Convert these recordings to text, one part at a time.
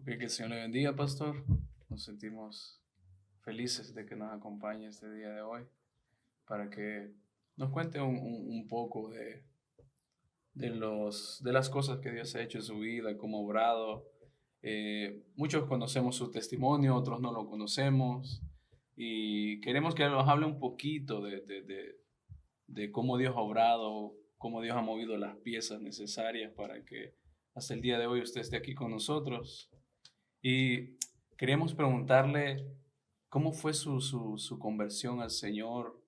Que el Señor le bendiga, pastor. Nos sentimos felices de que nos acompañe este día de hoy para que nos cuente un poco de las cosas que Dios ha hecho en su vida, cómo ha obrado. Muchos conocemos su testimonio, otros no lo conocemos y queremos que nos hable un poquito de cómo Dios ha obrado, cómo Dios ha movido las piezas necesarias para que hasta el día de hoy usted esté aquí con nosotros. Y queríamos preguntarle cómo fue su conversión al Señor,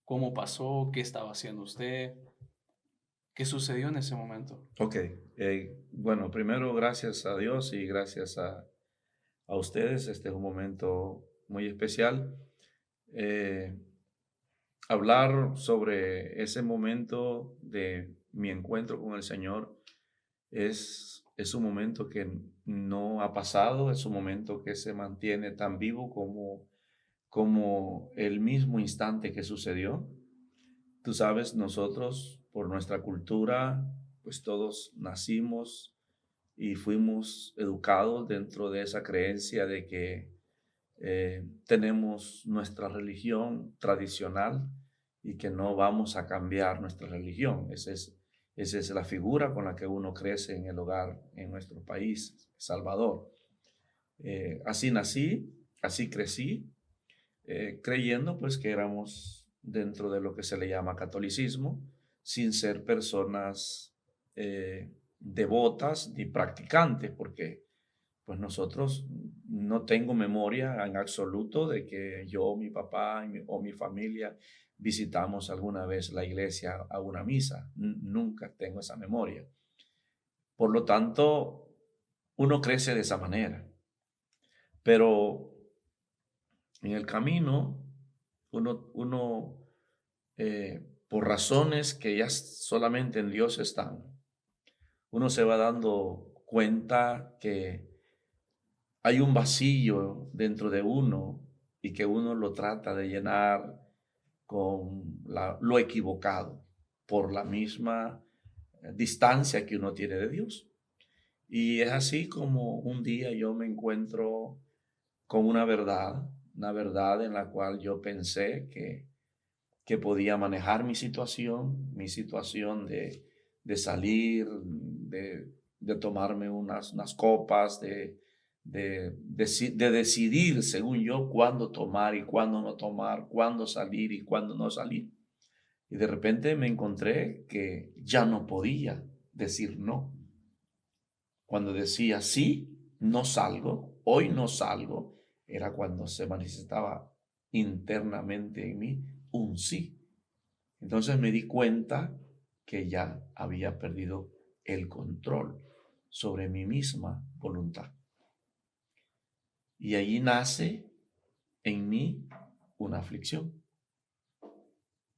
cómo pasó, qué estaba haciendo usted, qué sucedió en ese momento. Ok, bueno, primero gracias a Dios y gracias a ustedes. Este es un momento muy especial. Eh, Hablar sobre ese momento de mi encuentro con el Señor es un momento que no ha pasado, es un momento que se mantiene tan vivo como el mismo instante que sucedió. Tú sabes, nosotros, por nuestra cultura, pues todos nacimos y fuimos educados dentro de esa creencia de que tenemos nuestra religión tradicional y que no vamos a cambiar nuestra religión. Esa es la figura con la que uno crece en el hogar en nuestro país, Salvador. Así nací, así crecí, creyendo pues que éramos dentro de lo que se le llama catolicismo, sin ser personas devotas ni practicantes, porque pues nosotros no tengo memoria en absoluto de que yo, mi papá o mi familia visitamos alguna vez la iglesia a una misa. Nunca tengo esa memoria. Por lo tanto, uno crece de esa manera. Pero en el camino, uno por razones que ya solamente en Dios están, uno se va dando cuenta que hay un vacío dentro de uno y que uno lo trata de llenar con lo equivocado por la misma distancia que uno tiene de Dios. Y es así como un día yo me encuentro con una verdad en la cual yo pensé que podía manejar mi situación de salir, de tomarme unas copas, de decidir, según yo, cuándo tomar y cuándo no tomar, cuándo salir y cuándo no salir. Y de repente me encontré que ya no podía decir no. Cuando decía sí, no salgo, hoy no salgo, era cuando se manifestaba internamente en mí un sí. Entonces me di cuenta que ya había perdido el control sobre mi misma voluntad. Y allí nace en mí una aflicción.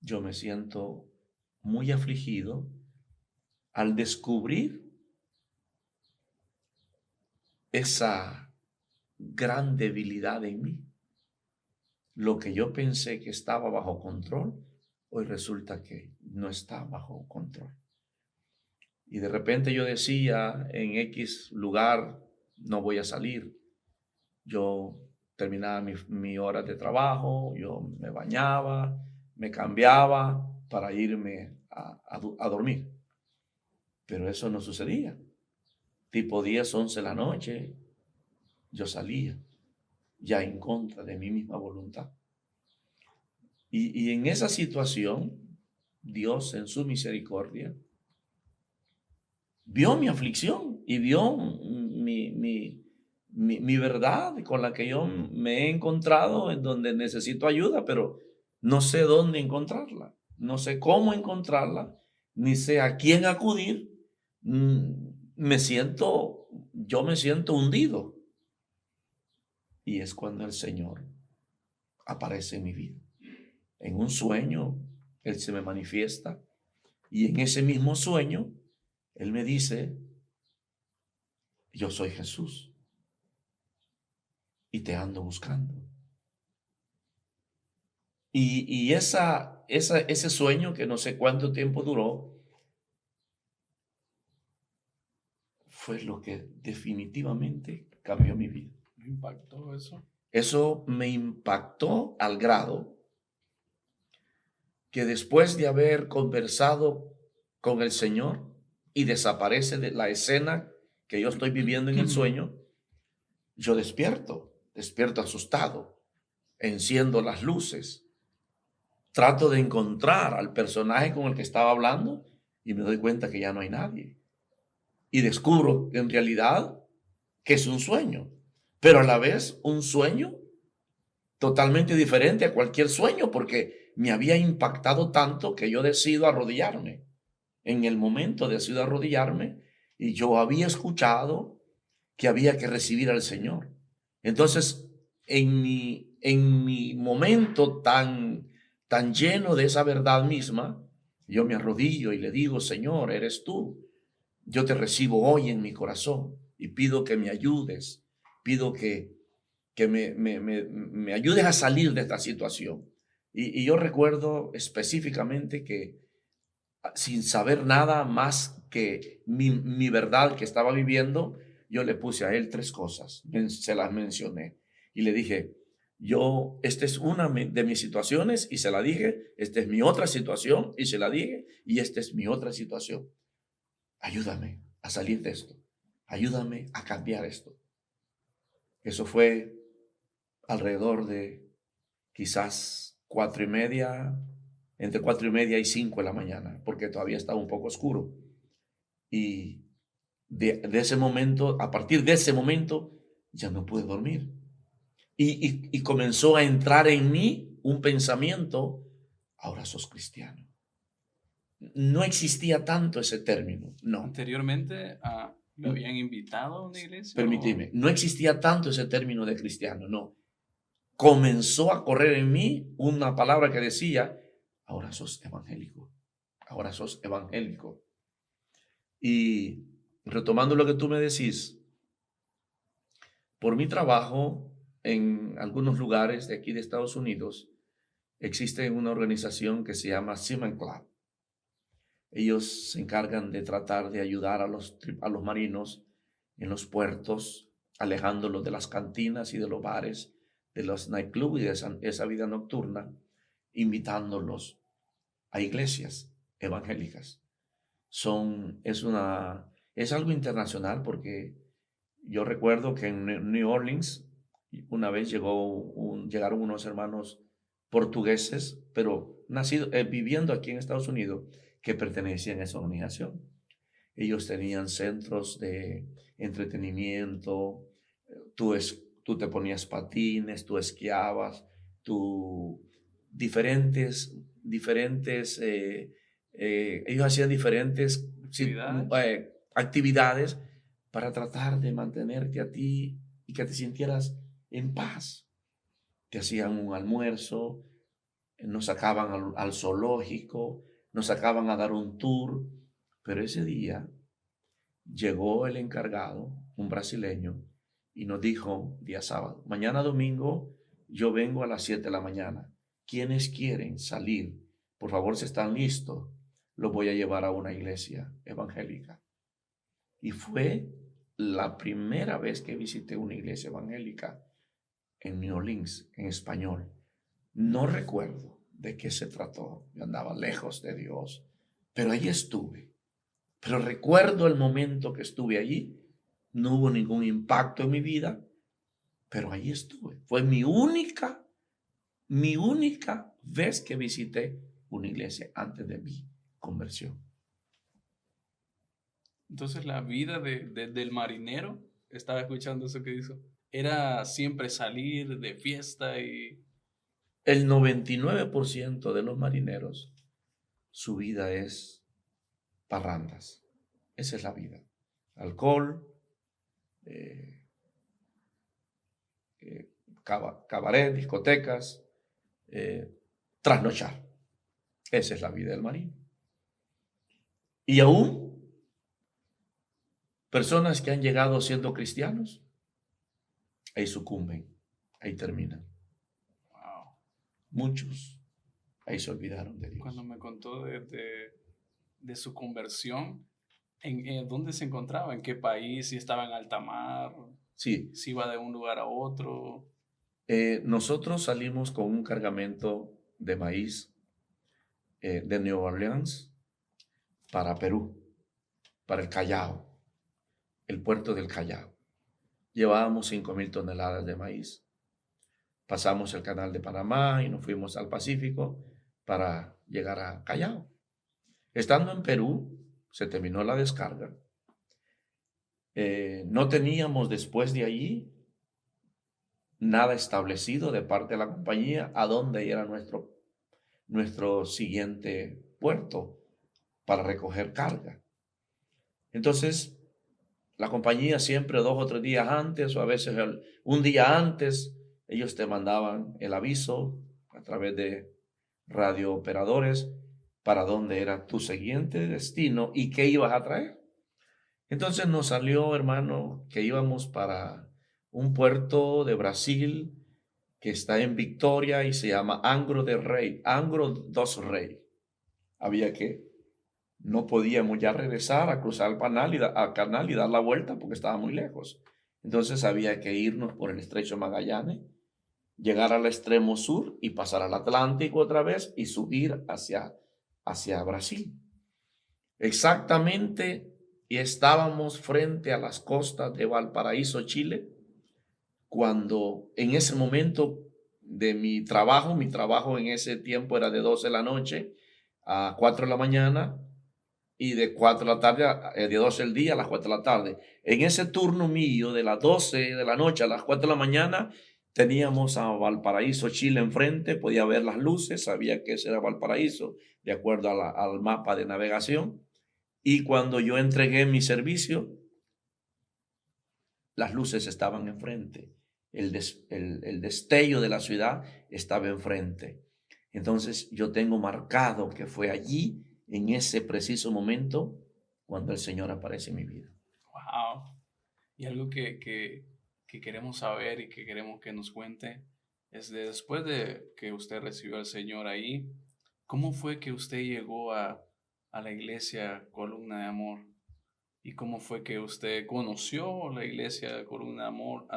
Yo me siento muy afligido al descubrir esa gran debilidad en mí. Lo que yo pensé que estaba bajo control, hoy resulta que no está bajo control. Y de repente yo decía en X lugar, no voy a salir. Yo terminaba mi hora de trabajo, yo me bañaba, me cambiaba para irme a dormir. Pero eso no sucedía. Tipo 10, 11 de la noche, yo salía ya en contra de mi misma voluntad. Y en esa situación, Dios en su misericordia vio mi aflicción y vio mi verdad con la que yo me he encontrado, en donde necesito ayuda, pero no sé dónde encontrarla, no sé cómo encontrarla, ni sé a quién acudir. Yo me siento hundido. Y es cuando el Señor aparece en mi vida. En un sueño, Él se me manifiesta y en ese mismo sueño, Él me dice, yo soy Jesús y te ando buscando. Y ese sueño que no sé cuánto tiempo duró, fue lo que definitivamente cambió mi vida. ¿Me impactó eso? Eso me impactó al grado que después de haber conversado con el Señor y desaparece de la escena que yo estoy viviendo en el sueño, yo despierto asustado, enciendo las luces, trato de encontrar al personaje con el que estaba hablando y me doy cuenta que ya no hay nadie. Y descubro en realidad que es un sueño, pero a la vez un sueño totalmente diferente a cualquier sueño, porque me había impactado tanto que yo decido arrodillarme. En el momento decido arrodillarme y yo había escuchado que había que recibir al Señor. Entonces, en mi momento tan lleno de esa verdad misma, yo me arrodillo y le digo, Señor, eres tú. Yo te recibo hoy en mi corazón y pido que me ayudes, pido que me ayudes a salir de esta situación. Y yo recuerdo específicamente que sin saber nada más que mi verdad que estaba viviendo, yo le puse a él 3 cosas, se las mencioné y le dije, esta es una de mis situaciones y se la dije, esta es mi otra situación y se la dije y esta es mi otra situación. Ayúdame a salir de esto, ayúdame a cambiar esto. Eso fue alrededor de quizás 4:30, entre 4:30 y 5 de la mañana, porque todavía estaba un poco oscuro. Y de ese momento, a partir de ese momento, ya no pude dormir. Y comenzó a entrar en mí un pensamiento, ahora sos cristiano. No existía tanto ese término, no. Anteriormente, ¿lo habían invitado a una iglesia? Permíteme, no existía tanto ese término de cristiano, no. Comenzó a correr en mí una palabra que decía, ahora sos evangélico, ahora sos evangélico. Y retomando lo que tú me decís, por mi trabajo en algunos lugares de aquí de Estados Unidos, existe una organización que se llama Seaman Club. Ellos se encargan de tratar de ayudar a los marinos en los puertos, alejándolos de las cantinas y de los bares, de los nightclubs y de esa vida nocturna, invitándolos a iglesias evangélicas. Es algo internacional porque yo recuerdo que en New Orleans una vez llegaron unos hermanos portugueses, pero viviendo aquí en Estados Unidos, que pertenecían a esa organización. Ellos tenían centros de entretenimiento, tú te ponías patines, tú esquiabas, ellos hacían diferentes actividades para tratar de mantenerte a ti y que te sintieras en paz. Te hacían un almuerzo, nos sacaban al zoológico, nos sacaban a dar un tour, pero ese día llegó el encargado, un brasileño, y nos dijo, día sábado, mañana domingo yo vengo a las 7 de la mañana. ¿Quiénes quieren salir? Por favor, si están listos, los voy a llevar a una iglesia evangélica. Y fue la primera vez que visité una iglesia evangélica en New Orleans, en español. No recuerdo de qué se trató. Yo andaba lejos de Dios, pero allí estuve. Pero recuerdo el momento que estuve allí. No hubo ningún impacto en mi vida, pero allí estuve. Fue mi única vez que visité una iglesia antes de mi conversión. Entonces la vida del marinero, estaba escuchando eso que hizo, era siempre salir de fiesta y... El 99% de los marineros, su vida es parrandas. Esa es la vida. Alcohol, cabaret, discotecas, trasnochar. Esa es la vida del marino. Y aún personas que han llegado siendo cristianos, ahí sucumben, ahí terminan. Wow. Muchos ahí se olvidaron de Dios. Cuando me contó de su conversión, ¿Dónde se encontraba? ¿En qué país? ¿Si estaba en alta mar? Sí, ¿Si iba de un lugar a otro? nosotros salimos con un cargamento de maíz de Nueva Orleans para Perú, para el Callao, el puerto del Callao. Llevábamos 5.000 toneladas de maíz. Pasamos el canal de Panamá y nos fuimos al Pacífico para llegar a Callao. Estando en Perú, se terminó la descarga. No teníamos después de allí nada establecido de parte de la compañía a dónde era nuestro siguiente puerto para recoger carga. Entonces, la compañía siempre 2 o 3 días antes o a veces un día antes, ellos te mandaban el aviso a través de radiooperadores para dónde era tu siguiente destino y qué ibas a traer. Entonces nos salió, hermano, que íbamos para un puerto de Brasil que está en Victoria y se llama Angro de Rey, Angro dos Rey. Había que, no podíamos ya regresar a cruzar el canal y dar la vuelta porque estaba muy lejos. Entonces había que irnos por el estrecho Magallanes, llegar al extremo sur y pasar al Atlántico otra vez y subir hacia Brasil. Exactamente, y estábamos frente a las costas de Valparaíso, Chile, cuando en ese momento de mi trabajo en ese tiempo era de 12 de la noche a 4 de la mañana y de 4 de la tarde, de 12 del día a las 4 de la tarde. En ese turno mío de las 12 de la noche a las 4 de la mañana, teníamos a Valparaíso, Chile enfrente, podía ver las luces, sabía que ese era Valparaíso, de acuerdo al mapa de navegación. Y cuando yo entregué mi servicio, las luces estaban enfrente, el destello de la ciudad estaba enfrente. Entonces yo tengo marcado que fue allí, en ese preciso momento, cuando el Señor aparece en mi vida. Wow. Y algo que queremos saber y que queremos que nos cuente es de después de que usted recibió al Señor ahí, ¿cómo fue que usted llegó a la iglesia Columna de Amor? ¿Y cómo fue que usted conoció la iglesia Columna de Amor?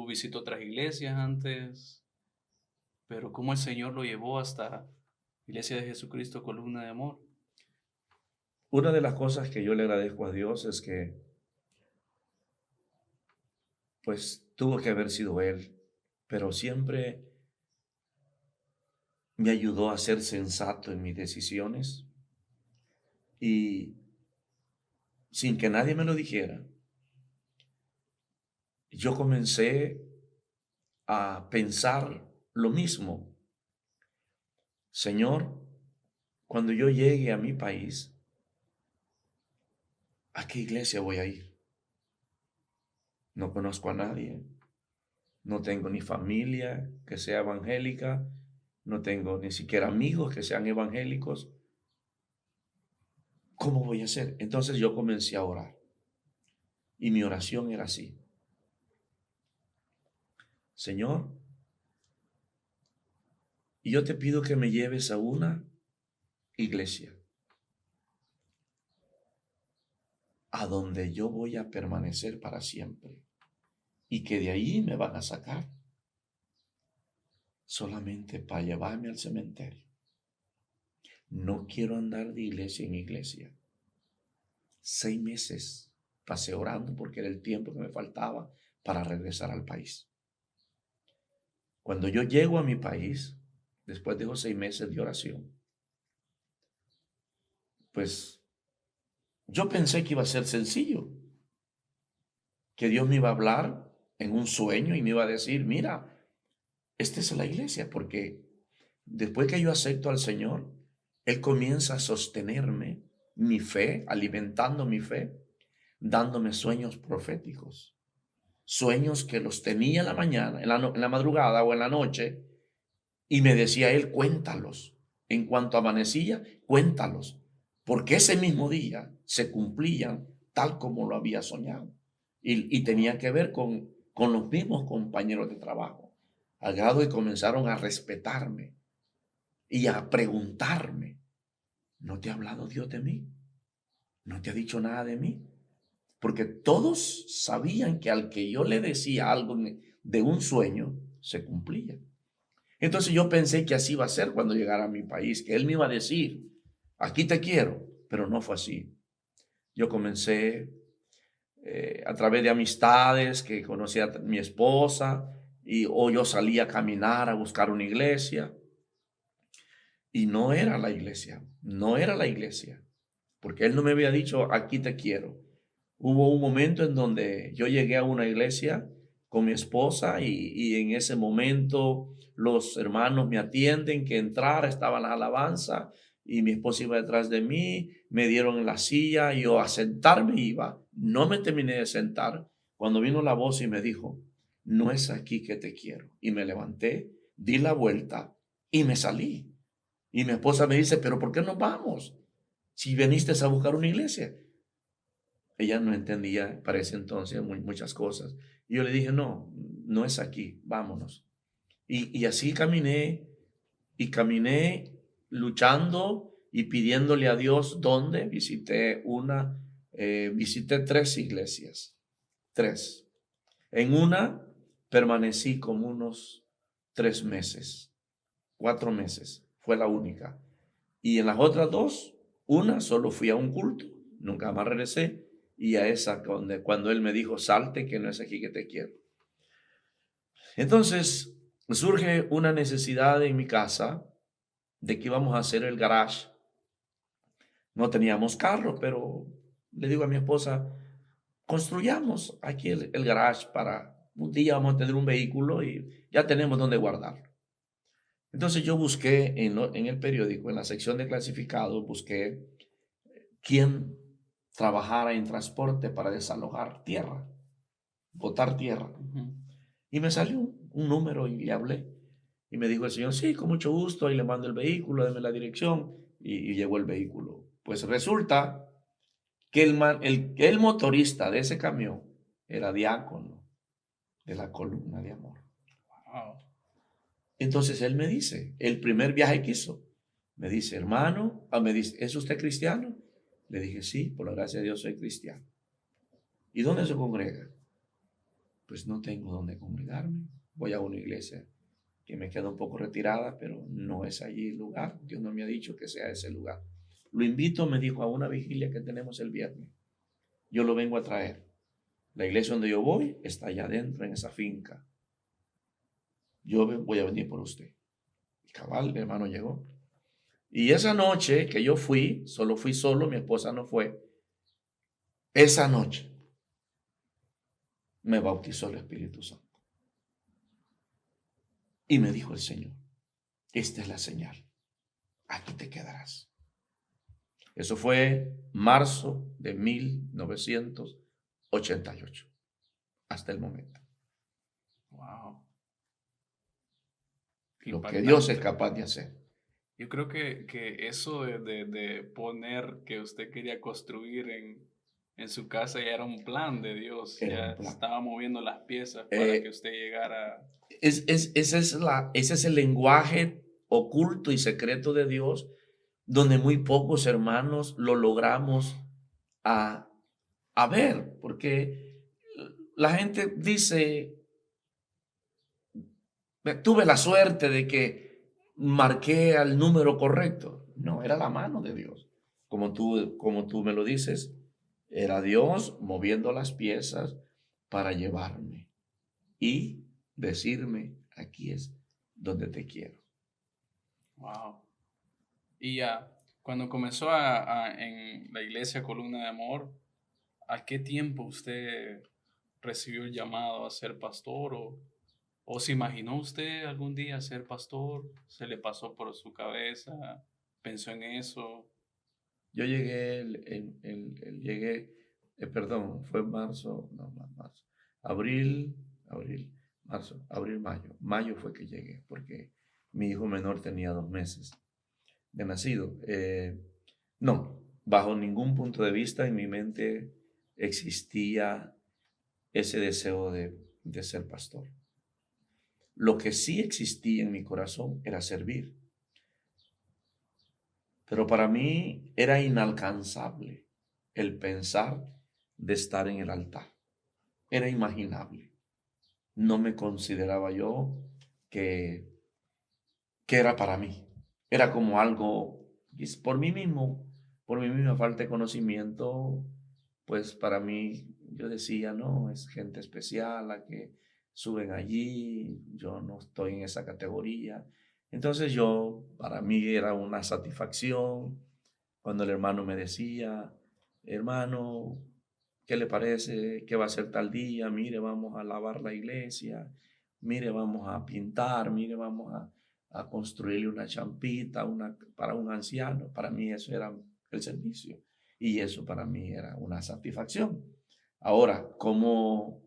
Visitó otras iglesias antes, pero ¿cómo el Señor lo llevó hasta Iglesia de Jesucristo Columna de Amor? Una de las cosas que yo le agradezco a Dios es que, pues, tuvo que haber sido Él, pero siempre me ayudó a ser sensato en mis decisiones y sin que nadie me lo dijera, yo comencé a pensar lo mismo. Señor, cuando yo llegue a mi país, ¿a qué iglesia voy a ir? No conozco a nadie, no tengo ni familia que sea evangélica, no tengo ni siquiera amigos que sean evangélicos. ¿Cómo voy a hacer? Entonces yo comencé a orar y mi oración era así. Señor, y yo te pido que me lleves a una iglesia a donde yo voy a permanecer para siempre y que de ahí me van a sacar solamente para llevarme al cementerio. No quiero andar de iglesia en iglesia. 6 meses pasé orando porque era el tiempo que me faltaba para regresar al país. Cuando yo llego a mi país, después de esos 6 meses de oración, pues yo pensé que iba a ser sencillo, que Dios me iba a hablar en un sueño y me iba a decir, mira, esta es la iglesia, porque después que yo acepto al Señor, Él comienza a sostenerme mi fe, alimentando mi fe, dándome sueños proféticos. Sueños que los tenía en la mañana, en la madrugada o en la noche, y me decía Él, cuéntalos. En cuanto amanecía, cuéntalos, porque ese mismo día se cumplían tal como lo había soñado. Y tenía que ver con los mismos compañeros de trabajo, al grado que comenzaron a respetarme y a preguntarme, ¿no te ha hablado Dios de mí? ¿no te ha dicho nada de mí? Porque todos sabían que al que yo le decía algo de un sueño, se cumplía. Entonces yo pensé que así iba a ser cuando llegara a mi país, que él me iba a decir, aquí te quiero, pero no fue así. Yo comencé a través de amistades que conocía a mi esposa, o yo salía a caminar a buscar una iglesia, y no era la iglesia, no era la iglesia, porque él no me había dicho, aquí te quiero. Hubo un momento en donde yo llegué a una iglesia con mi esposa y en ese momento los hermanos me atienden, que entrara, estaba la alabanza y mi esposa iba detrás de mí, me dieron en la silla y yo a sentarme iba. No me terminé de sentar cuando vino la voz y me dijo, no es aquí que te quiero. Y me levanté, di la vuelta y me salí. Y mi esposa me dice, pero ¿por qué nos vamos? Si viniste a buscar una iglesia. Ella no entendía para ese entonces muchas cosas. Y yo le dije, no, no es aquí, vámonos. Y así caminé y caminé luchando y pidiéndole a Dios dónde. Visité 3 iglesias, 3. En una permanecí como unos 3 meses, 4 meses, fue la única. Y en las otras 2, una solo fui a un culto, nunca más regresé. Y a esa cuando él me dijo, salte, que no es aquí que te quiero. Entonces surge una necesidad en mi casa de que íbamos a hacer el garage. No teníamos carro, pero le digo a mi esposa, construyamos aquí el garage para un día vamos a tener un vehículo y ya tenemos donde guardarlo. Entonces yo busqué en el periódico, en la sección de clasificados, busqué quién trabajara en transporte para desalojar tierra, botar tierra. Ujú. Y me salió un número y le hablé. Y me dijo el señor, sí, con mucho gusto, ahí le mando el vehículo, déme la dirección. Y llegó el vehículo. Pues resulta que el motorista de ese camión era diácono de la columna de amor. Wow. Entonces él me dice, el primer viaje que hizo, me dice, hermano, me dice, ¿es usted cristiano? Le dije, sí, por la gracia de Dios soy cristiano. ¿Y dónde se congrega? Pues no tengo dónde congregarme. Voy a una iglesia que me queda un poco retirada, pero no es allí el lugar. Dios no me ha dicho que sea ese lugar. Lo invito, me dijo, a una vigilia que tenemos el viernes. Yo lo vengo a traer. La iglesia donde yo voy está allá adentro, en esa finca. Yo voy a venir por usted. Y cabal, el hermano llegó. Y esa noche que yo fui solo, mi esposa no fue. Esa noche me bautizó el Espíritu Santo. Y me dijo el Señor, esta es la señal. Aquí te quedarás. Eso fue marzo de 1988, hasta el momento. Wow. Lo que Dios es Impactante. capaz de hacer. Yo creo que eso de poner que usted quería construir en su casa ya era un plan de Dios, Era ya un plan. estaba moviendo las piezas para que Eh, usted llegara. ese es el lenguaje oculto y secreto de Dios, donde muy pocos hermanos lo logramos a, a ver, porque la gente dice, tuve la suerte de que marqué al número correcto. No, era la mano de Dios. Como tú me lo dices, era Dios moviendo las piezas para llevarme y decirme, aquí es donde te quiero. Wow. Y cuando comenzó en la iglesia Columna de Amor, ¿a qué tiempo usted recibió el llamado a ser pastor o se imaginó usted algún día ser pastor? ¿Se le pasó por su cabeza? ¿Pensó en eso? Yo llegué, perdón, fue marzo, no, marzo, abril, mayo. Mayo fue que llegué, porque mi hijo menor tenía 2 meses de nacido. No, bajo ningún punto de vista en mi mente existía ese deseo de ser pastor. Lo que sí existía en mi corazón era servir, pero para mí era inalcanzable. el pensar de estar en el altar. Era imaginable. No me consideraba yo que, que era para mí. Era como algo, por mi misma falta de conocimiento, pues para mí yo decía, no, es gente especial la que suben allí, yo no estoy en esa categoría. Entonces para mí era una satisfacción cuando el hermano me decía, hermano, ¿qué le parece? ¿Qué va a hacer tal día? Mire, vamos a lavar la iglesia, mire, vamos a pintar, mire, vamos a construirle una champita para un anciano. Para mí eso era el servicio y eso para mí era una satisfacción. Ahora, como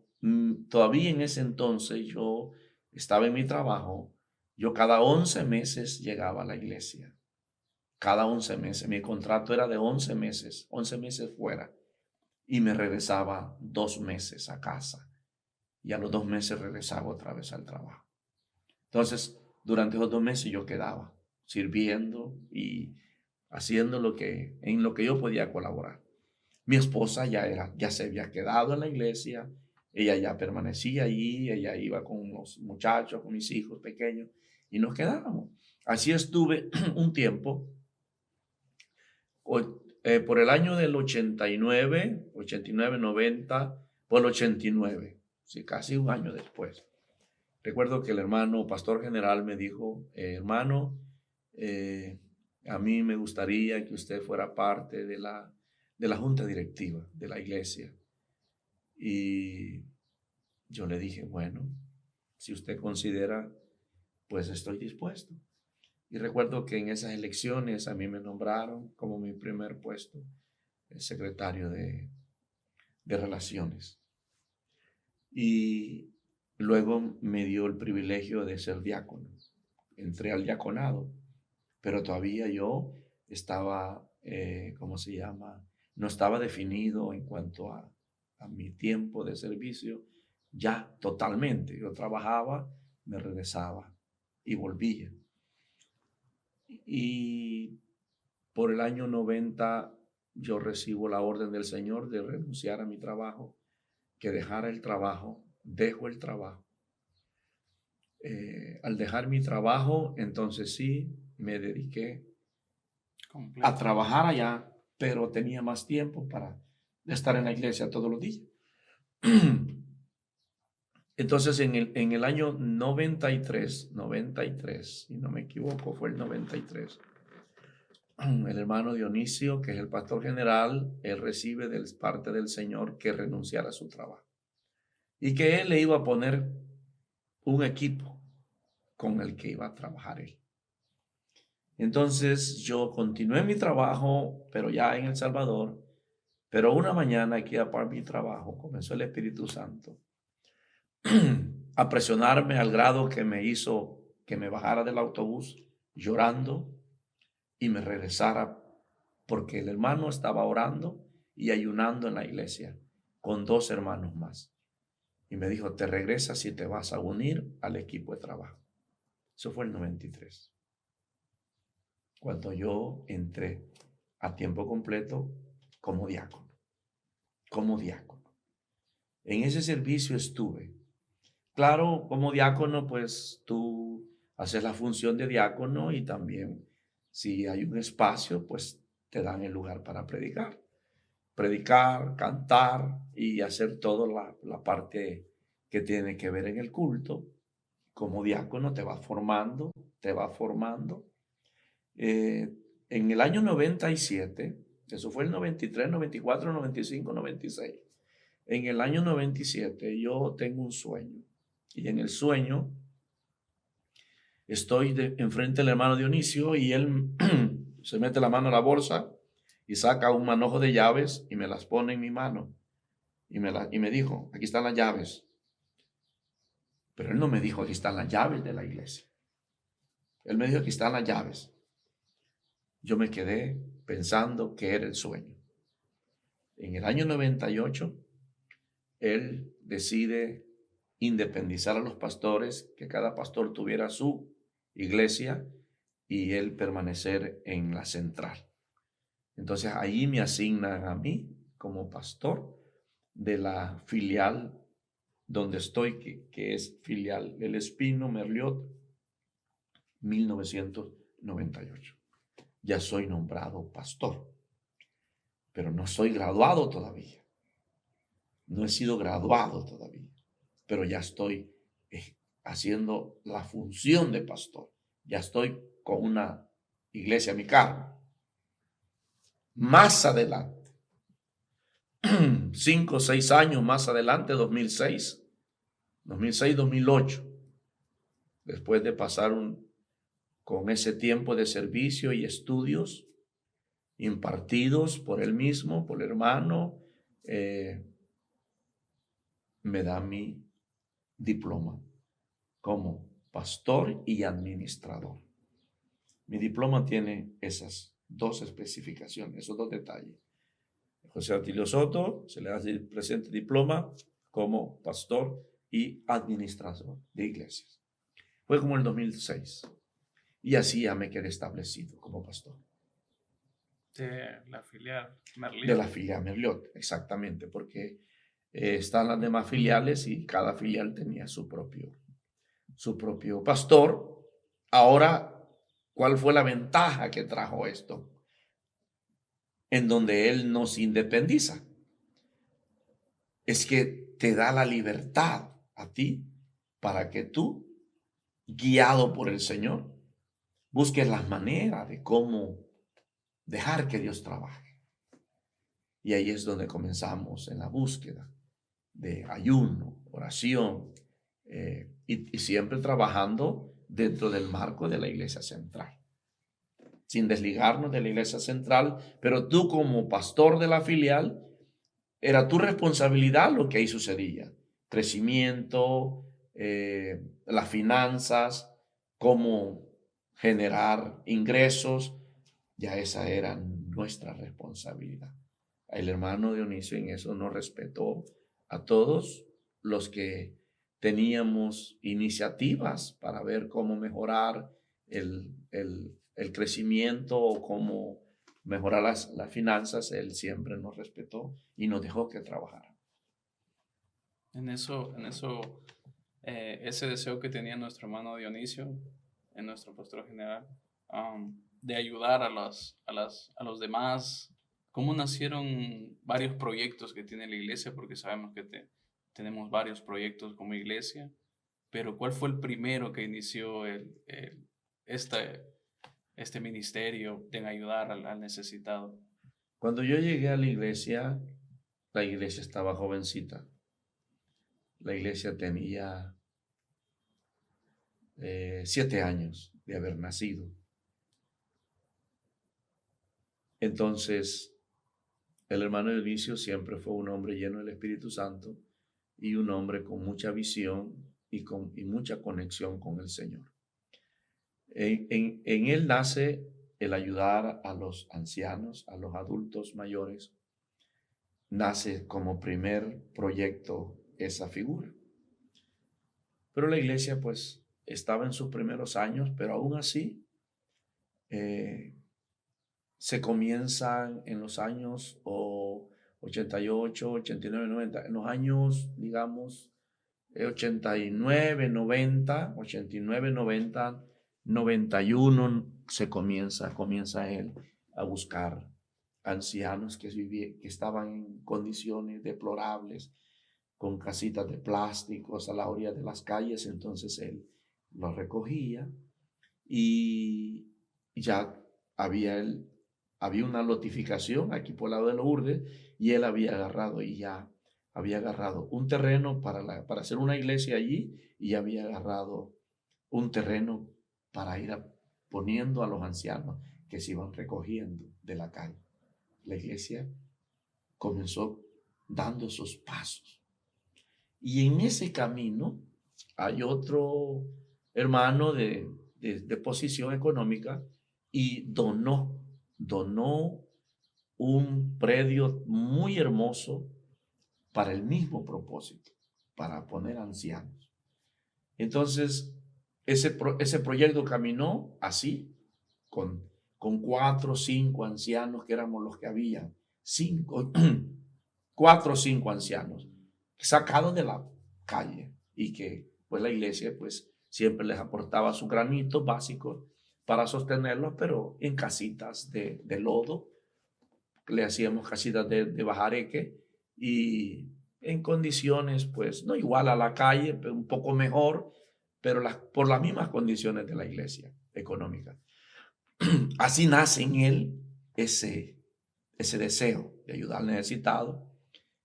todavía en ese entonces yo estaba en mi trabajo, yo cada 11 meses llegaba a la iglesia. Cada 11 meses. Mi contrato era de 11 meses fuera. Y me regresaba 2 meses a casa. Y a los 2 meses regresaba otra vez al trabajo. Entonces, durante esos 2 meses yo quedaba sirviendo y haciendo en lo que yo podía colaborar. Mi esposa ya se había quedado en la iglesia, ella ya permanecía allí, ella iba con los muchachos, con mis hijos pequeños, y nos quedábamos. Así estuve un tiempo, por el año del 89, 90, por el 89, sí, casi un año después. Recuerdo que el hermano pastor general me dijo, hermano, a mí me gustaría que usted fuera parte de la junta directiva de la iglesia. Y yo le dije, bueno, si usted considera, pues estoy dispuesto. Y recuerdo que en esas elecciones a mí me nombraron como mi primer puesto, el secretario de Relaciones. Y luego me dio el privilegio de ser diácono. Entré al diaconado, pero todavía yo estaba, ¿cómo se llama? No estaba definido en cuanto a mi tiempo de servicio, ya totalmente. Yo trabajaba, me regresaba y volvía. Y por el año 90 yo recibo la orden del Señor de renunciar a mi trabajo, que dejara el trabajo, dejo el trabajo. Al dejar mi trabajo, entonces sí, me dediqué a trabajar allá, pero tenía más tiempo para estar en la iglesia todos los días. Entonces en el año 93, si no me equivoco, fue el 93, el hermano Dionisio, que es el pastor general, él recibe de parte del Señor que renunciara a su trabajo y que él le iba a poner un equipo con el que iba a trabajar él. Entonces yo continué mi trabajo, pero ya en El Salvador, pero una mañana aquí a par mi trabajo comenzó el Espíritu Santo a presionarme al grado que me hizo que me bajara del autobús llorando y me regresara porque el hermano estaba orando y ayunando en la iglesia con 2 hermanos más. Y me dijo, te regresas y te vas a unir al equipo de trabajo. Eso fue el 93. Cuando yo entré a tiempo completo como diácono. En ese servicio estuve. Claro, como diácono, pues tú haces la función de diácono y también si hay un espacio, pues te dan el lugar para predicar. Predicar, cantar y hacer toda la parte que tiene que ver en el culto. Como diácono te va formando. En el año 97, eso fue el 93, 94, 95, 96. En el año 97 yo tengo un sueño y en el sueño estoy enfrente del hermano Dionisio y él se mete la mano a la bolsa y saca un manojo de llaves y me las pone en mi mano y me dijo, aquí están las llaves. Pero él no me dijo, aquí están las llaves de la iglesia. Él me dijo, aquí están las llaves. Yo me quedé pensando que era el sueño. En el año 98, él decide independizar a los pastores, que cada pastor tuviera su iglesia y él permanecer en la central. Entonces ahí me asignan a mí como pastor de la filial donde estoy, que es filial El Espino, Merliot, 1998. Ya soy nombrado pastor, pero no soy graduado todavía. No he sido graduado todavía, pero ya estoy haciendo la función de pastor. Ya estoy con una iglesia a mi cargo. Más adelante, 5 o 6 años más adelante, 2006, 2008, después de pasar con ese tiempo de servicio y estudios impartidos por él mismo, por el hermano, me da mi diploma como pastor y administrador. Mi diploma tiene esas 2 especificaciones, esos 2 detalles. José Atilio Soto se le da el presente diploma como pastor y administrador de iglesias. Fue como el 2006 y así ya me quedé establecido como pastor. De la filial Merliot. De la filial Merliot, exactamente, porque están las demás filiales y cada filial tenía su propio pastor. Ahora, ¿cuál fue la ventaja que trajo esto? En donde él nos independiza. Es que te da la libertad a ti para que tú, guiado por el Señor, busques las maneras de cómo dejar que Dios trabaje. Y ahí es donde comenzamos en la búsqueda de ayuno, oración, y siempre trabajando dentro del marco de la iglesia central, sin desligarnos de la iglesia central, pero tú como pastor de la filial, era tu responsabilidad lo que ahí sucedía, crecimiento, las finanzas, cómo generar ingresos, ya esa era nuestra responsabilidad. El hermano Dionisio en eso nos respetó a todos los que teníamos iniciativas para ver cómo mejorar el crecimiento o cómo mejorar las finanzas. Él siempre nos respetó y nos dejó que trabajara. Ese deseo que tenía nuestro hermano Dionisio, en nuestro pastor general, de ayudar a los demás. ¿Cómo nacieron varios proyectos que tiene la iglesia? Porque sabemos que tenemos varios proyectos como iglesia, pero ¿cuál fue el primero que inició este ministerio de ayudar al necesitado? Cuando yo llegué a la iglesia estaba jovencita. La iglesia tenía 7 años de haber nacido. Entonces, el hermano Dionisio siempre fue un hombre lleno del Espíritu Santo y un hombre con mucha visión y mucha conexión con el Señor. En él nace el ayudar a los ancianos, a los adultos mayores. Nace como primer proyecto esa figura. Pero la iglesia pues estaba en sus primeros años, pero aún así se comienzan en los años 88, 89, 90, en los años, digamos, 89, 90, 89, 90, 91, comienza él a buscar ancianos que estaban en condiciones deplorables, con casitas de plásticos a la orilla de las calles. Entonces él los recogía y ya había una notificación aquí por el lado de Lourdes y él había agarrado un terreno para hacer una iglesia allí y había agarrado un terreno para ir poniendo a los ancianos que se iban recogiendo de la calle. La iglesia comenzó dando esos pasos. Y en ese camino hay otro hermano de posición económica y donó un predio muy hermoso para el mismo propósito, para poner ancianos. Entonces, ese proyecto caminó así, con 4 o 5 ancianos que éramos los que había, 5 4 o 5 ancianos sacados de la calle y que pues la iglesia pues siempre les aportaba sus granitos básicos para sostenerlos, pero en casitas de lodo. Le hacíamos casitas de bajareque y en condiciones pues no igual a la calle, pero un poco mejor, pero por las mismas condiciones de la iglesia económica. Así nace en él ese deseo de ayudar al necesitado,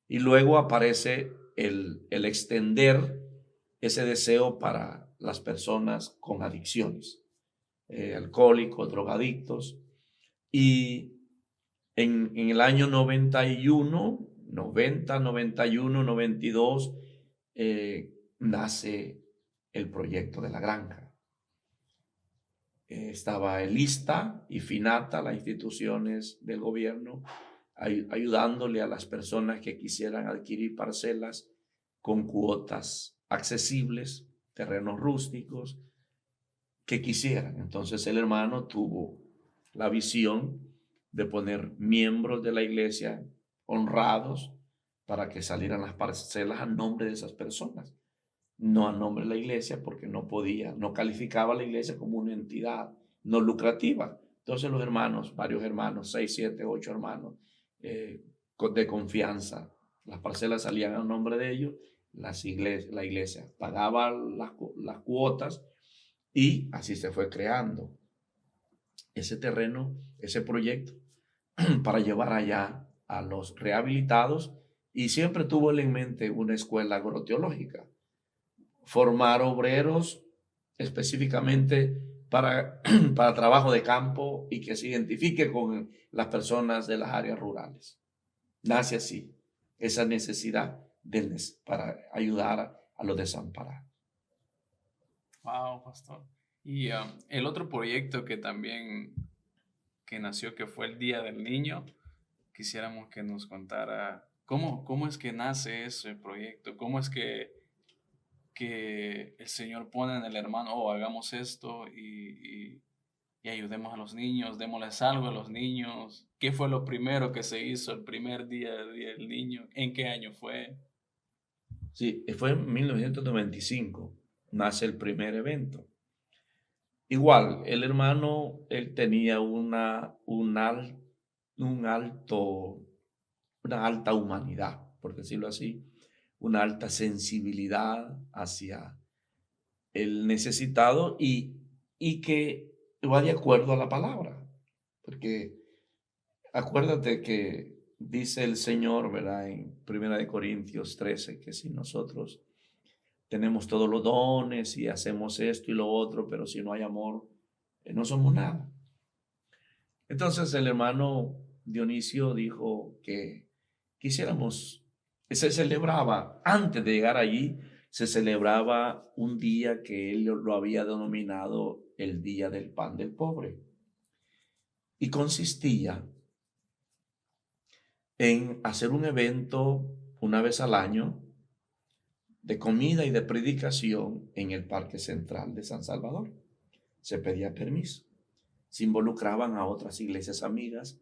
y luego aparece el extender ese deseo para las personas con adicciones, alcohólicos, drogadictos. Y en el año 91, 90, 91, 92, nace el proyecto de la granja. Estaba el ISTA y FINATA, las instituciones del gobierno, ayudándole a las personas que quisieran adquirir parcelas con cuotas accesibles, terrenos rústicos, que quisieran. Entonces el hermano tuvo la visión de poner miembros de la iglesia honrados para que salieran las parcelas a nombre de esas personas, no a nombre de la iglesia, porque no podía, no calificaba a la iglesia como una entidad no lucrativa. Entonces los hermanos, varios hermanos, 6, 7, 8 hermanos, de confianza, las parcelas salían a nombre de ellos, la iglesia pagaba las cuotas, y así se fue creando ese terreno, ese proyecto, para llevar allá a los rehabilitados, y siempre tuvo en mente una escuela agroteológica, formar obreros específicamente para trabajo de campo y que se identifique con las personas de las áreas rurales. Nace así esa necesidad para ayudar a los desamparados. Wow, pastor. Y el otro proyecto que también que nació, que fue el Día del Niño, quisiéramos que nos contara cómo es que nace ese proyecto, cómo es que el Señor pone en el hermano, oh, hagamos esto y ayudemos a los niños, démosles algo a los niños. ¿Qué fue lo primero que se hizo el primer día del niño? ¿En qué año fue? Sí, fue en 1995, nace el primer evento. Igual, el hermano, él tenía un alto, una alta humanidad, por decirlo así, una alta sensibilidad hacia el necesitado, y que va de acuerdo a la palabra, porque acuérdate que dice el Señor, ¿verdad? En 1 Corintios 13, que si nosotros tenemos todos los dones y hacemos esto y lo otro, pero si no hay amor, no somos nada. Entonces el hermano Dionisio dijo que quisiéramos, se celebraba, antes de llegar allí, se celebraba un día que él lo había denominado el Día del Pan del Pobre. Y consistía en hacer un evento una vez al año de comida y de predicación en el Parque Central de San Salvador. Se pedía permiso. Se involucraban a otras iglesias amigas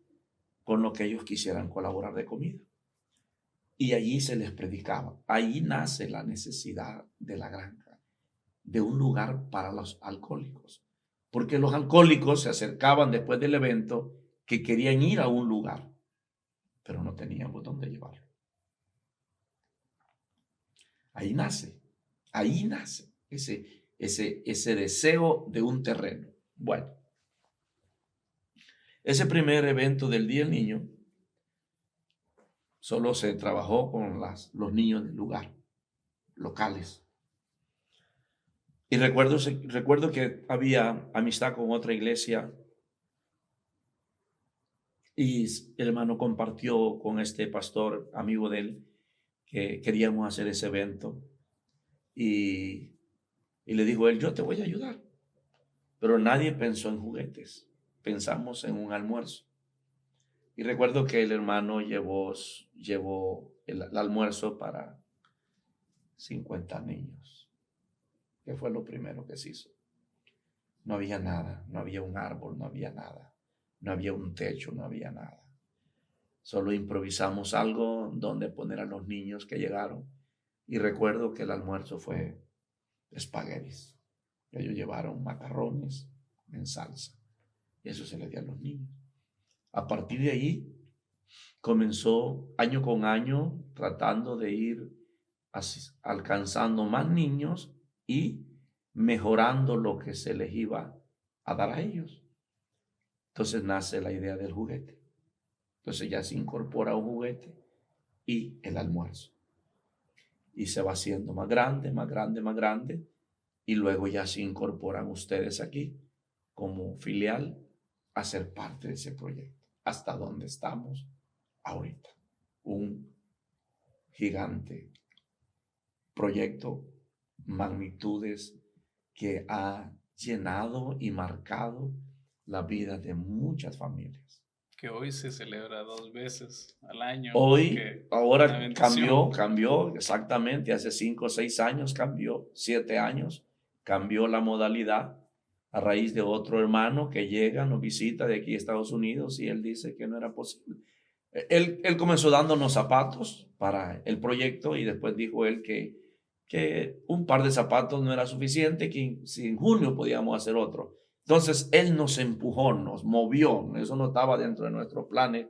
con lo que ellos quisieran colaborar de comida. Y allí se les predicaba. Allí nace la necesidad de la granja, de un lugar para los alcohólicos. Porque los alcohólicos se acercaban después del evento que querían ir a un lugar, pero no teníamos dónde llevarlo. Ahí nace ese deseo de un terreno. Bueno, ese primer evento del Día del Niño solo se trabajó con los niños del lugar, locales. Y recuerdo que había amistad con otra iglesia, y el hermano compartió con este pastor, amigo de él, que queríamos hacer ese evento. Y le dijo él, yo te voy a ayudar. Pero nadie pensó en juguetes, pensamos en un almuerzo. Y recuerdo que el hermano llevó el almuerzo para 50 niños, que fue lo primero que se hizo. No había nada, no había un árbol, no había nada, no había un techo, no había nada. Solo improvisamos algo donde poner a los niños que llegaron. Y recuerdo que el almuerzo fue espaguetis. Ellos llevaron macarrones en salsa. Y eso se le dio a los niños. A partir de ahí comenzó año con año tratando de ir alcanzando más niños y mejorando lo que se les iba a dar a ellos. Entonces nace la idea del juguete. Entonces ya se incorpora un juguete y el almuerzo. Y se va haciendo más grande, más grande, más grande. Y luego ya se incorporan ustedes aquí como filial a ser parte de ese proyecto. Hasta donde estamos ahorita. Un gigante proyecto, magnitudes que ha llenado y marcado la vida de muchas familias. Que hoy se celebra 2 veces al año. Hoy, Una ahora bendición. cambió exactamente, hace 5 o 6 años cambió, 7 años, cambió la modalidad a raíz de otro hermano que llega, nos visita de aquí a Estados Unidos y él dice que no era posible. Él comenzó dándonos zapatos para el proyecto y después dijo él que un par de zapatos no era suficiente, que si en junio podíamos hacer otro. Entonces él nos empujó, nos movió, eso no estaba dentro de nuestros planes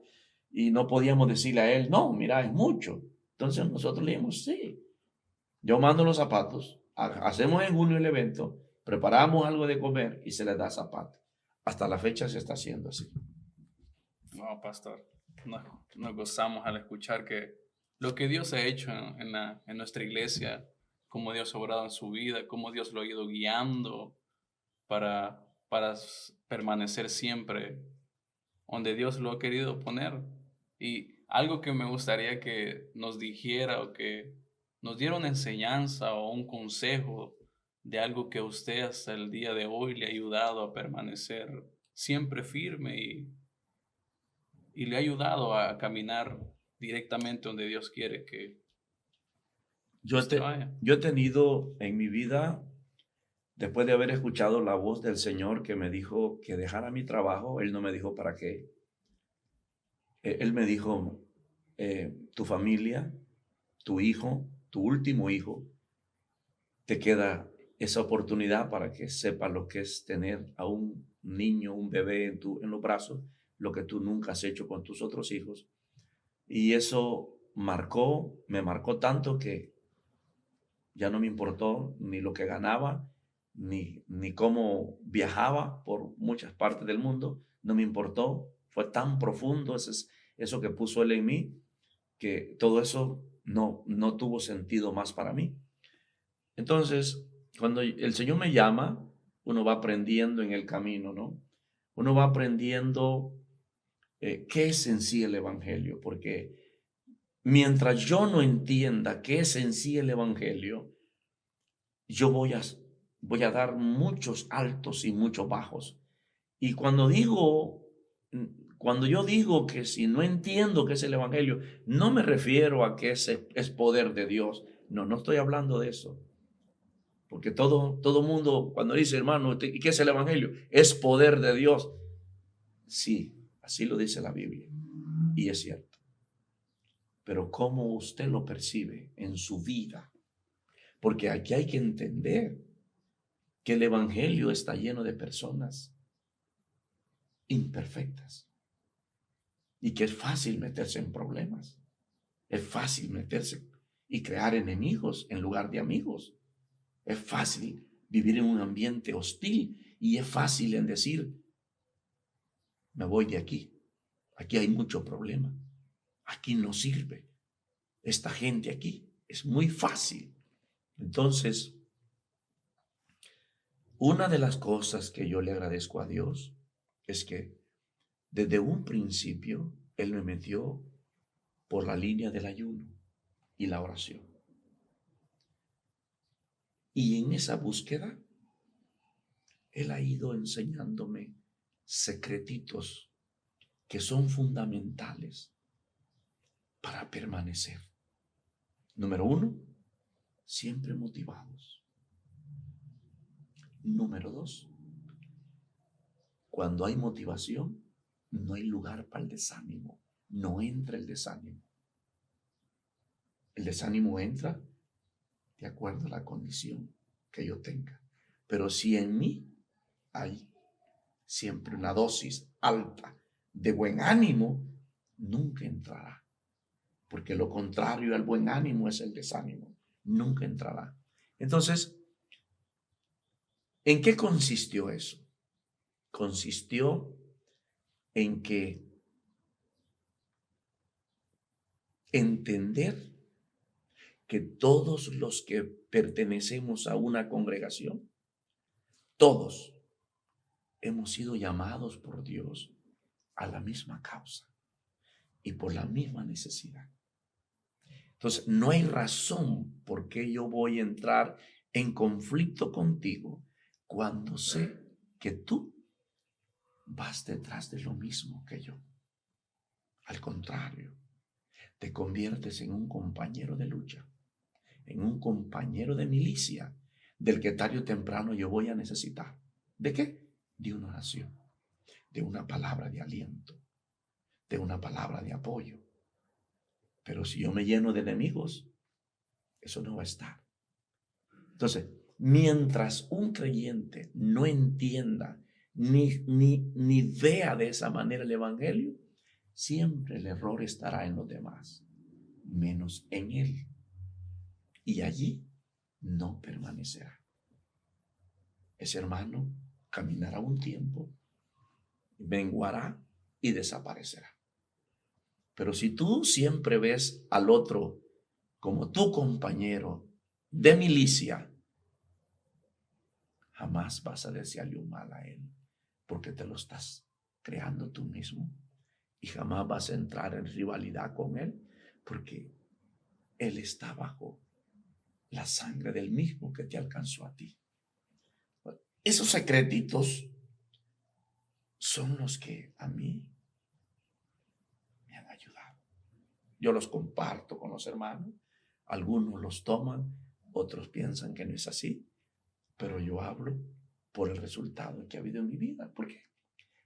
y no podíamos decirle a él, no, mira, es mucho. Entonces nosotros le dijimos, sí, yo mando los zapatos, hacemos en junio el evento, preparamos algo de comer y se les da zapatos. Hasta la fecha se está haciendo así. No, pastor, nos gozamos al escuchar que lo que Dios ha hecho en nuestra iglesia, cómo Dios ha obrado en su vida, cómo Dios lo ha ido guiando para permanecer siempre donde Dios lo ha querido poner. Y algo que me gustaría que nos dijera o que nos diera una enseñanza o un consejo de algo que a usted hasta el día de hoy le ha ayudado a permanecer siempre firme y le ha ayudado a caminar directamente donde Dios quiere que usted vaya. Yo he tenido en mi vida, después de haber escuchado la voz del Señor que me dijo que dejara mi trabajo, Él no me dijo para qué. Él me dijo, tu familia, tu hijo, tu último hijo, te queda esa oportunidad para que sepa lo que es tener a un niño, un bebé en los brazos, lo que tú nunca has hecho con tus otros hijos. Y eso me marcó tanto que ya no me importó ni lo que ganaba, ni cómo viajaba por muchas partes del mundo, no me importó. Fue tan profundo eso que puso Él en mí, que todo eso no tuvo sentido más para mí. Entonces, cuando el Señor me llama, uno va aprendiendo en el camino, ¿no? Uno va aprendiendo qué es en sí el Evangelio, porque mientras yo no entienda qué es en sí el Evangelio, yo voy a dar muchos altos y muchos bajos. Y cuando yo digo que si no entiendo qué es el Evangelio, no me refiero a que es poder de Dios. No estoy hablando de eso. Porque todo mundo, cuando dice, hermano, ¿y qué es el Evangelio? Es poder de Dios. Sí, así lo dice la Biblia. Y es cierto. Pero ¿cómo usted lo percibe en su vida? Porque aquí hay que entender que el Evangelio está lleno de personas imperfectas y que es fácil meterse en problemas. Es fácil meterse y crear enemigos en lugar de amigos. Es fácil vivir en un ambiente hostil y es fácil en decir, me voy de aquí. Aquí hay mucho problema. Aquí no sirve. Esta gente aquí es muy fácil. Entonces, una de las cosas que yo le agradezco a Dios es que desde un principio Él me metió por la línea del ayuno y la oración. Y en esa búsqueda, Él ha ido enseñándome secretitos que son fundamentales para permanecer. Número 1, siempre motivados. Número 2, cuando hay motivación, no hay lugar para el desánimo. no entra el desánimo. El desánimo entra de acuerdo a la condición que yo tenga. Pero si en mí hay siempre una dosis alta de buen ánimo, nunca entrará. Porque lo contrario al buen ánimo es el desánimo. Nunca entrará. Entonces, ¿en qué consistió eso? Consistió en que entender que todos los que pertenecemos a una congregación, todos hemos sido llamados por Dios a la misma causa y por la misma necesidad. Entonces, no hay razón por qué yo voy a entrar en conflicto contigo cuando sé que tú vas detrás de lo mismo que yo. Al contrario, te conviertes en un compañero de lucha, en un compañero de milicia, del que tarde o temprano yo voy a necesitar. ¿De qué? De una oración, de una palabra de aliento, de una palabra de apoyo. Pero si yo me lleno de enemigos, eso no va a estar. Entonces, mientras un creyente no entienda ni vea de esa manera el evangelio, siempre el error estará en los demás, menos en él. Y allí no permanecerá. Ese hermano caminará un tiempo, menguará y desaparecerá. Pero si tú siempre ves al otro como tu compañero de milicia, jamás vas a desearle un mal a él, porque te lo estás creando tú mismo, y jamás vas a entrar en rivalidad con él, porque él está bajo la sangre del mismo que te alcanzó a ti. Esos secretitos son los que a mí me han ayudado. Yo los comparto con los hermanos, algunos los toman, otros piensan que no es así, pero yo hablo por el resultado que ha habido en mi vida. ¿Por qué?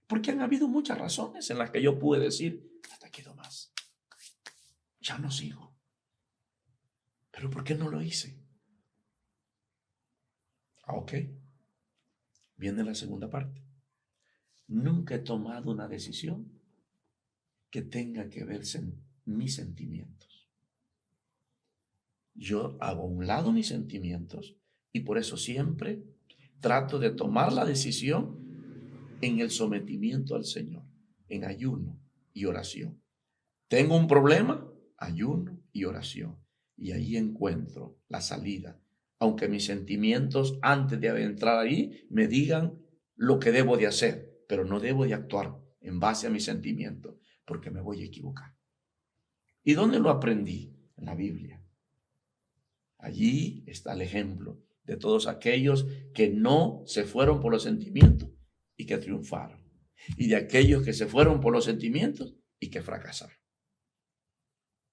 Porque han habido muchas razones en las que yo pude decir, hasta aquí nomás, ya no sigo. ¿Pero por qué no lo hice? Ok, viene la segunda parte. Nunca he tomado una decisión que tenga que ver con mis sentimientos. Yo hago a un lado mis sentimientos y por eso siempre trato de tomar la decisión en el sometimiento al Señor, en ayuno y oración. Tengo un problema, ayuno y oración. Y ahí encuentro la salida. Aunque mis sentimientos antes de entrar ahí me digan lo que debo de hacer, pero no debo de actuar en base a mis sentimientos, porque me voy a equivocar. ¿Y dónde lo aprendí? En la Biblia. Allí está el ejemplo de todos aquellos que no se fueron por los sentimientos y que triunfaron. Y de aquellos que se fueron por los sentimientos y que fracasaron.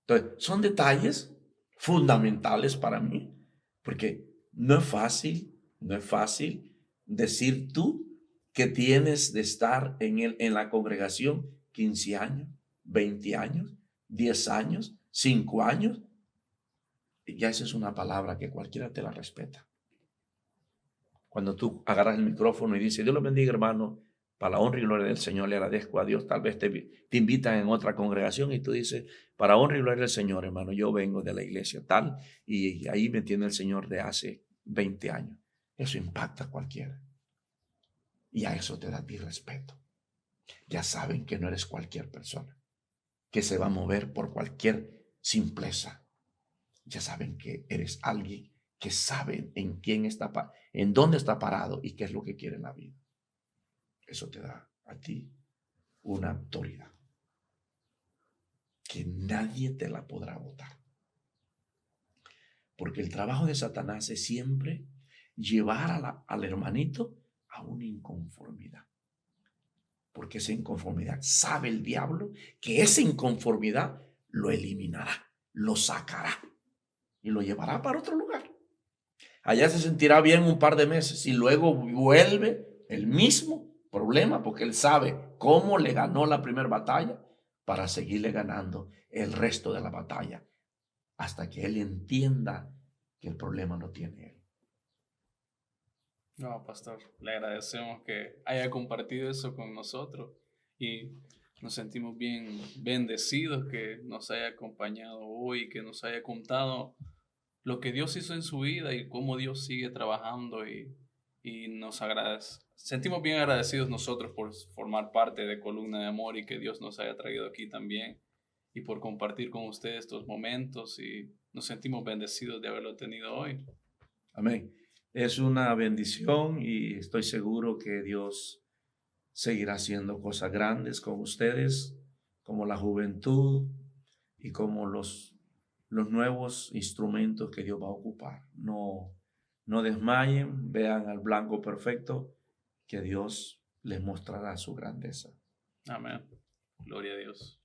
Entonces, son detalles fundamentales para mí, porque no es fácil decir tú que tienes de estar en la congregación 15 años, 20 años, 10 años, 5 años. Ya esa es una palabra que cualquiera te la respeta. Cuando tú agarras el micrófono y dices, Dios lo bendiga, hermano, para la honra y gloria del Señor, le agradezco a Dios. Tal vez te invitan en otra congregación y tú dices, para honra y gloria del Señor, hermano, yo vengo de la iglesia tal y ahí me tiene el Señor de hace 20 años. Eso impacta a cualquiera. Y a eso te da mi respeto. Ya saben que no eres cualquier persona que se va a mover por cualquier simpleza. Ya saben que eres alguien que sabe en dónde está parado y qué es lo que quiere en la vida. Eso te da a ti una autoridad que nadie te la podrá botar. Porque el trabajo de Satanás es siempre llevar al hermanito a una inconformidad. Porque esa inconformidad, sabe el diablo que esa inconformidad lo eliminará, lo sacará y lo llevará para otro lugar. Allá se sentirá bien un par de meses y luego vuelve el mismo problema porque él sabe cómo le ganó la primera batalla, para seguirle ganando el resto de la batalla hasta que él entienda que el problema no tiene él. No, pastor, le agradecemos que haya compartido eso con nosotros y nos sentimos bien bendecidos que nos haya acompañado hoy, que nos haya contado lo que Dios hizo en su vida y cómo Dios sigue trabajando y nos agradece. Sentimos bien agradecidos nosotros por formar parte de Columna de Amor y que Dios nos haya traído aquí también y por compartir con ustedes estos momentos y nos sentimos bendecidos de haberlo tenido hoy. Amén. Es una bendición y estoy seguro que Dios seguirá haciendo cosas grandes con ustedes, como la juventud y como los nuevos instrumentos que Dios va a ocupar. No desmayen, vean al blanco perfecto, que Dios les mostrará su grandeza. Amén. Gloria a Dios.